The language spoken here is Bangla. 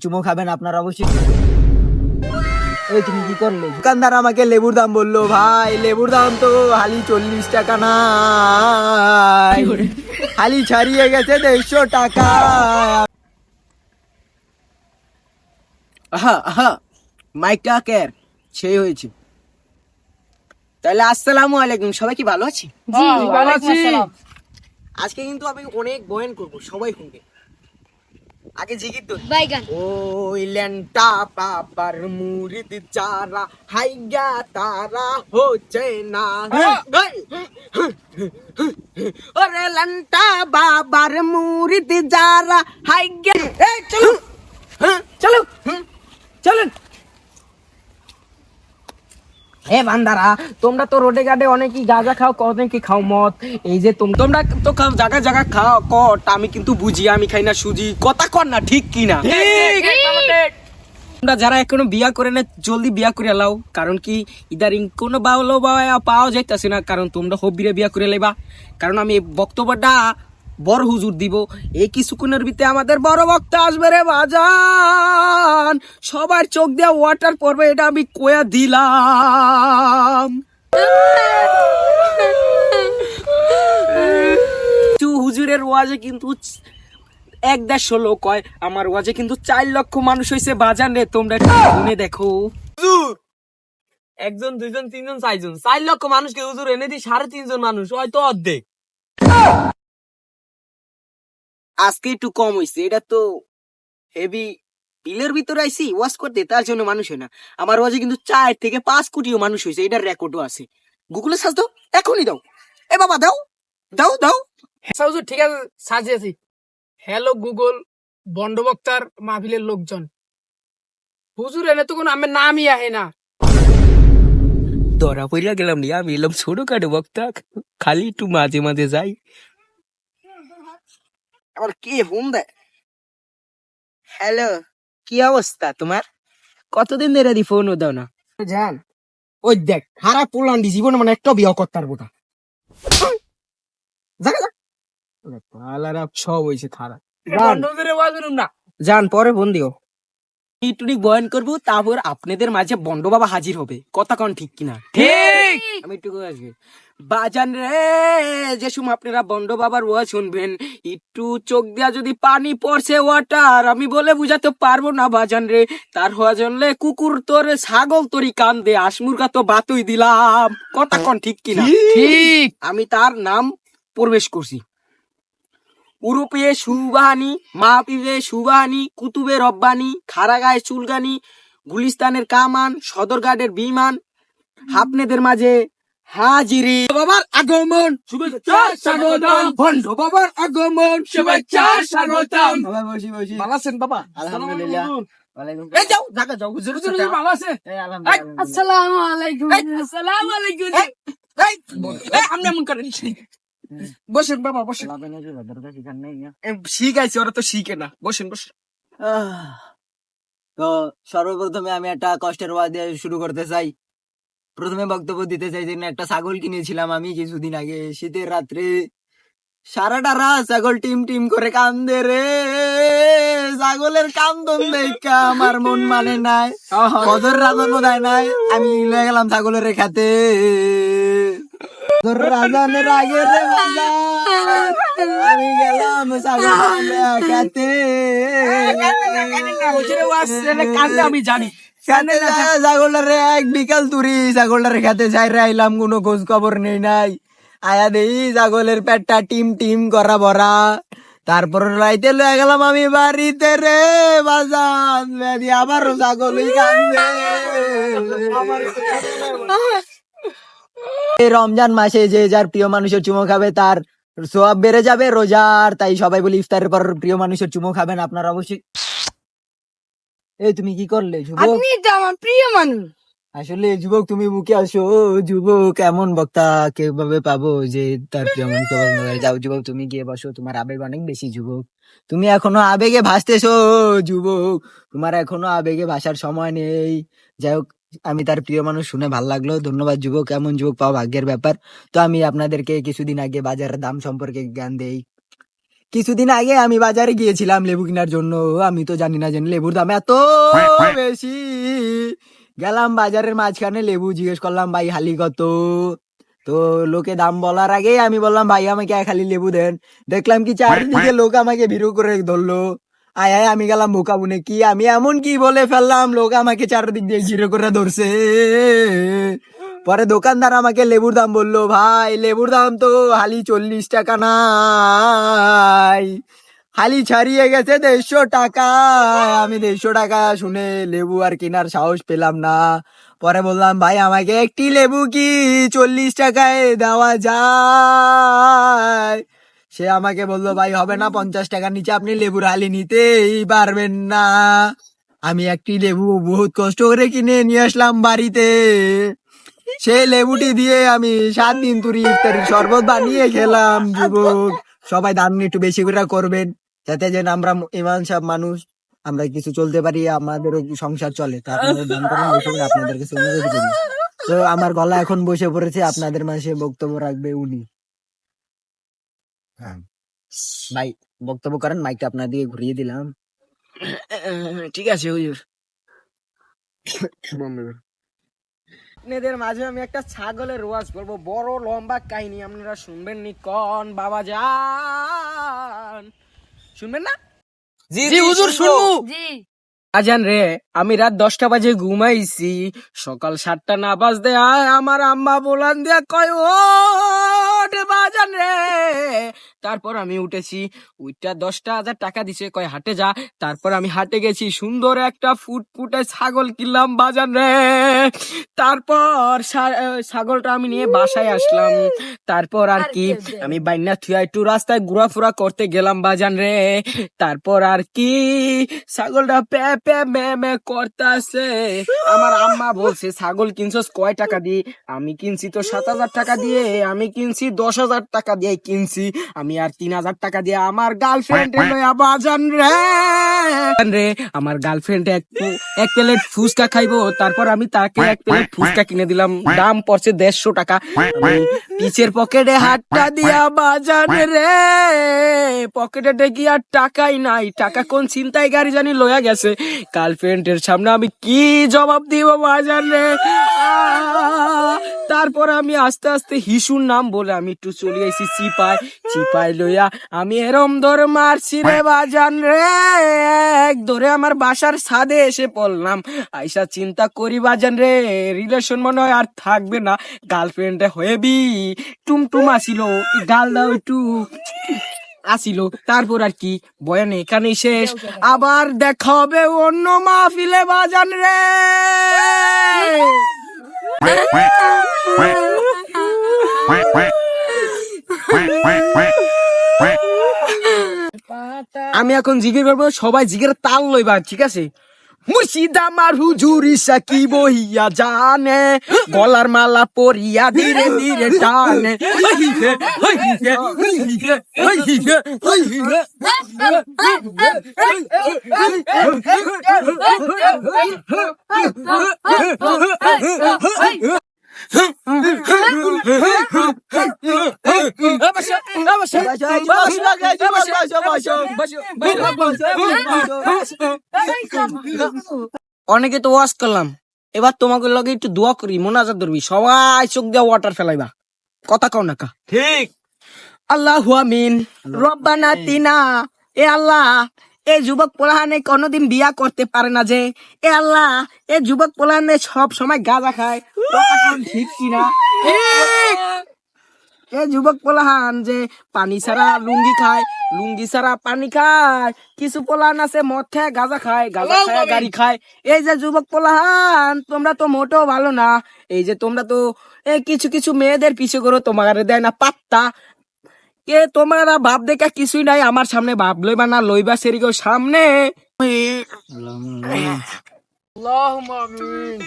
চুমো খাবেন আপনারা অবশ্যই। এই তুমি কি করলে? দোকানদার আমাকে লেবুর দাম বললো, ভাই লেবুর দাম তো হালি 40 টাকা না, হালি ছাড়িয়ে গেছে 150 টাকা। মাইকটা কের সেই হয়েছে। তাহলে আসসালামু আলাইকুম, সবাই কি ভালো আছি? ভালো আছি। আজকে কিন্তু আমি অনেক বয়ান করবো, সবাই শুনবে। আগে জিগির তো বাইগান ওই ল্যান্টা বাবার মুরিদ চারা হাইগা তারা হচ্ছে না, ওরে ল্যান্টা বাবার মুরিদ যারা হাইগা। এই চলো চলো চলেন। হে বান্দারা, তোমরা তো রোডে ঘাটে অনেকই গাঁজা খাও, অনেকই খাও মদ। এই যে তোমরা তো খাও জায়গা জায়গা খাও কট, আমি কিন্তু বুঝি, আমি খাই না সুজি। কথা কর না, ঠিক কি না? তোমরা যারা এখনো বিয়া করে না, জলদি বিয়া করে লাও। কারণ কি ইদারিং কোনো বাউলো পাওয়া যাইতেছে না, কারণ তোমরা হবিরে বিয়া করে লাইবা। কারণ আমি বক্তব্যটা বড় হুজুর দিব। এই কিছুক্ষণের ভিতরে আমাদের বড় বক্তা আসবে রে বাজান, সবার চোখ দিয়ে ওয়াটার পড়বে, এটা আমি কয়া দিলাম। হুজুরের ওয়াজে কিন্তু 1-1.5 লোক হয়, আমার ওয়াজে কিন্তু 4 লক্ষ মানুষ হয়েছে বাজান রে, তোমরা শুনে দেখো। হুজুর 1 জন 2 জন 3 জন 4 জন 4 লক্ষ মানুষকে হুজুর এনে দিই 3.5 জন মানুষ, হয়তো অর্ধেক। আজকে একটু কম হয়েছে, এটা তো হেভি বিলের ভিতরে আইসি ওয়াশ করতে, তার জন্য মানুষ হয় না। আমার ওয়াজে কিন্তু 4 থেকে 5 কোটিও মানুষ হয়েছে, এটার রেকর্ডও আছে। গুগলে সার্চ দাও, এখনই দাও। এ বাবা দাও দাও দাও। হুজুর ঠিক আছে, সাজিয়েছি। হ্যালো গুগল, বন্ডবক্তার মাহফিলের লোকজন। হুজুর এনে তো কোনো আমার নামই আহে না। ধরা পড়িয়া গেলাম নি, আমি এলাম ছোটখাটো বক্তা, খালি একটু মাঝে মাঝে যাই। আবার কে ফোন দেয়? হ্যালো, কি অবস্থা তোমার? কতদিন ধরে দি ফোনও দাও না। জান ওই দেখ খারাপ পোলান দি জীবনে মানে একটা বিয়ে করতে পারবো না। পালারা সব হয়েছে খারাপ। বন্ডদের ওয়াজ করুন না। যান পরে ফোন দিও। টুনিক বয়ান করবো, তারপর আপনাদের মাঝে বন্ড বাবা হাজির হবে। কথা কন ঠিক কিনা? ঠিক। আমি একটু আসবে বাজান রে, যে সময় আপনারা বন্ড বাবার ওয়া শুনবেন, একটু চোখ দিয়া যদি পানি পড়ছে ওয়াটার, আমি বলে বুঝাতে পারবো না বাজান রে। তার হওয়া জানলে কুকুর তোরে, ছাগল তোরই কান দে, আসমুরগা তো বাতুই দিলাম। কথা কন ঠিক কিনা? ঠিক। আমি তার নাম প্রবেশ করছি। উরুপে সুবাহানি, মাহফিজে সুবাহানি, কুতুবে রব্বানি, খারাগায় চুলগানি, গুলিস্তানের কামান, সদরঘাটের বিমান, আপনাদের মাঝে হাজিরি। বাবার আগমন শুভেচ্ছা স্বাগতম, ভণ্ড বাবার আগমন শুভেচ্ছা স্বাগতম। বাবা বসি বসি। ভালো আছেন বাবা? আলহামদুলিল্লাহ। এই যাও জায়গা যাও, হুজুর হুজুর হুজুর ভালো আছে? আলহামদুলিল্লাহ। আসসালামু আলাইকুম। আসসালামু আলাইকুম। আপনি এমন করেন। বসেন বাবা বসেন। শিখাইছি, ওরা তো শিখে না। বসেন বসেন। তো সর্বপ্রথমে আমি একটা কষ্টের ওয়াজ দিয়ে শুরু করতে চাই। প্রথমে বক্তব্য দিতে চাই যে একটা ছাগল কিনেছিলাম আমি কিছুদিন আগে, শীতের রাত্রে। সারাটা রাত ছাগল টিম টিম করে কান্দে রে, ছাগলের কান্দন দেখা আমার মন মানে নাই, কদর রাজন দেয় নাই। আমি লয়ে গেলাম ছাগলের খাতে, রাজানের আগে রে বাজার, আমি গেলাম ছাগলের খাতে। আমি জানি। ছাগলটারে এক বিকাল তুরি ছাগলটারে খেতে যাই রে আইলাম, কোনো খোঁজ খবর নেই নাই। আয়া দেই ছাগলের পেটটা টিম টিম করা ভরা। তারপর রাইতে লয়ে গেলাম আমি বাড়িতে রে বাজান, আবারও ছাগলই কান্দে। এই রমজান মাসে যে যার প্রিয় মানুষের চুমো খাবে তার সোয়াব বেড়ে যাবে রোজার, তাই সবাই বলি ইফতারের পর প্রিয় মানুষের চুমো খাবেন আপনারা অবশ্যই। এই তুমি কি করলে যুবক? আপনি তো আমার প্রিয় মানুষ। আসলে যুবক তুমি মুখে আসো, যুবক এমন বক্তা কিভাবে পাবো যে তার প্রিয় মানুষকে পছন্দ করে? যাও যুবক তুমি গিয়ে বসো, তোমার আবেগ অনেক বেশি যুবক, তুমি এখনো আবেগে ভাসতেছো যুবক, তোমার এখনো আবেগে ভাসার সময় নেই। যাই হোক, আমি তার প্রিয় মানুষ শুনে ভালো লাগলো, ধন্যবাদ যুবক। এমন যুবক পাওয়া ভাগ্যের ব্যাপার। তো আমি আপনাদেরকে কিছুদিন আগে বাজারের দাম সম্পর্কে জ্ঞান দেই। কিছুদিন আগে আমি বাজারে গিয়েছিলাম লেবু কেনার জন্য। আমি তো জানি না জানি লেবুর দাম এত বেশি। গেলাম বাজারের মাঝখানে, লেবু জিজ্ঞেস করলাম ভাই হালি কত। তো লোকে দাম বলার আগে আমি বললাম ভাই আমাকে এক হালি লেবু দেন। দেখলাম কি চারিদিকে লোক আমাকে ভিড় করে ধরলো। আয় আয় আমি গেলাম বোকা বুনে, কি আমি এমন কি বলে ফেললাম, লোক আমাকে চারিদিক দিয়ে ঘিরে করে ধরছে। পরে দোকানদার আমাকে লেবুর দাম বললো, ভাই লেবুর দাম তো হালি 40 টাকা নাই, হালি ছাড়িয়ে গেছে 150 টাকা। আমি 150 টাকা শুনে লেবু আর কেনার সাহস পেলাম না। পরে বললাম ভাই আমাকে একটি লেবু কি 40 টাকায় দেওয়া যায়? সে আমাকে বললো ভাই হবে না, 50 টাকার নিচে আপনি লেবুর হালি নিতেই পারবেন না। আমি একটি লেবু বহুত কষ্ট করে কিনে নিয়ে আসলাম বাড়িতে। সেই লেবুটি দিয়ে আমি 7 দিন ধরে ইফতারির শরবত বানিয়ে খেলাম। যুবক সবাই দান একটু বেশি করে করবেন, যাতে যেন আমরা ইমান সাহেব মানুষ, আমরা কিছু চলতে পারি, আমাদেরও সংসার চলে। তা আপনারা দান করেন, বেশি করে আপনাদের কাছে অনুরোধ করি। তো আমার গলা এখন বসে পড়েছে, আপনাদের মাঝে বক্তব্য রাখবে উনি। হ্যাঁ ভাই বক্তব্য করেন, মাইকটা আপনার দিকে ঘুরিয়ে দিলাম। ঠিক আছে হুজুর। আপনাদের মাঝে আমি একটা ছাগলের ওয়াজ করবো, বড় লম্বা কাহিনী, আপনারা শুনবেন নি কন বাবা যান? শুনবেন না? জি হুজুর শুনবো। আজান রে, আমি রাত 10টা বাজে ঘুমাইছি, সকাল 7টা না বাজতে আয় আমার আম্মা বলান দিয়া কয় ওঠ বাজান রে। তারপর আমি উঠেছি, উইটা 10,000 টাকা দিছে, কয় হাটে যা। তারপর আমি হাটে গেছি, সুন্দর একটা ফুটফুটে ছাগল কিনলাম বাজান রে। তারপর ছাগলটা আমি নিয়ে বাসায় আসলাম। তারপর আর কি আমি বাইনা থুয়া একটু রাস্তায় ঘোরাফেরা করতে গেলাম বাজান রে। তারপর আর কি ছাগলটা পে পে মে মে করতেছে। আমার আম্মা বলছে ছাগল কিনছস কয় টাকা দিয়ে? আমি কিনছি তো 7,000 টাকা দিয়ে। আমি কিনছি 10,000 টাকা দিয়ে কিনছি। আমি আর 3,000 টাকা দিয়ে আমার গার্লফ্রেন্ড লইয়া বাজান রে। আমার গার্লফ্রেন্ড এক প্লেট ফুচকা খাইবো, তারপর আমি তাকে এক প্লেট ফুচকা কিনে দিলাম, দাম পড়ছে 150 টাকা। আমি পিছের পকেটে হাতটা দিয়া বাজান রে, পকেটে দেখি আর টাকাই নাই, টাকা কোন চিন্তায় গাড়ি জানি লয়া গেছে। গার্লফ্রেন্ডের সামনে আমি কি জবাব দিব বাজান রে? তারপর আমি আস্তে আস্তে হিসুর নাম বলে আমি একটু চলে আইছি চিপাই লইয়া। আমি এরম ধরে মারছি রে বাজান রে, এক ধরে আমার বাসার ছাদে এসে পড়লাম। আইসা চিন্তা করি বাজান রে, রিলেশন মনে হয় আর থাকবে না। গার্লফ্রেন্ড হয়েবি টুমটুম আসিল, গাল দাও একটু আসিল। তারপর আর কি বয়ান এখানেই শেষ, আবার দেখা হবে অন্য মাহফিলে বাজান রে। আমি এখন জিজ্ঞেস করবো, সবাই জিজ্ঞের তাল লইবা, ঠিক আছে? মুর্শিদ আমার হুজুর ইসা কি বহিয়া জানে, গলার মালা পরিয়া ধীরে ধীরে টানে। অনেকে তো ওয়াজ করলাম, এবার তোমাকে লগে একটু দোয়া করি, মোনাজাত ধরবি, সবাই চোখ দিয়ে ওয়াটার ফেলাইবা, কথা কও না কা? ঠিক। আল্লাহু আমিন। রব্বানা তিনা, এ আল্লাহ এই যুবক পোলাহানে কোনোদিন বিয়া করতে পারে না যে, এ আল্লাহ এই যুবক পোলাহানে সব সময় গাঁজা খায়, কথা কোন ঠিক কিনা? এ যুবক পোলাহান যে পানি ছাড়া লুঙ্গি খায়, লুঙ্গি ছাড়া পানি খায়, কিছু পোলাহান আছে মদ খায় গাঁজা খায়, গাঁজা খায় গাড়ি খায়। এই যে যুবক পোলাহান তোমরা তো মোটেও ভালো না। এই যে তোমরা তো কিছু কিছু মেয়েদের পিছু করো, তোমার দেয় না পাত্তা। কে তোমরা ভাব দেখা কিছুই নাই, আমার সামনে ভাব লইবা না, লইবা সেরিগো সামনে। আল্লাহুম্মা আমিন।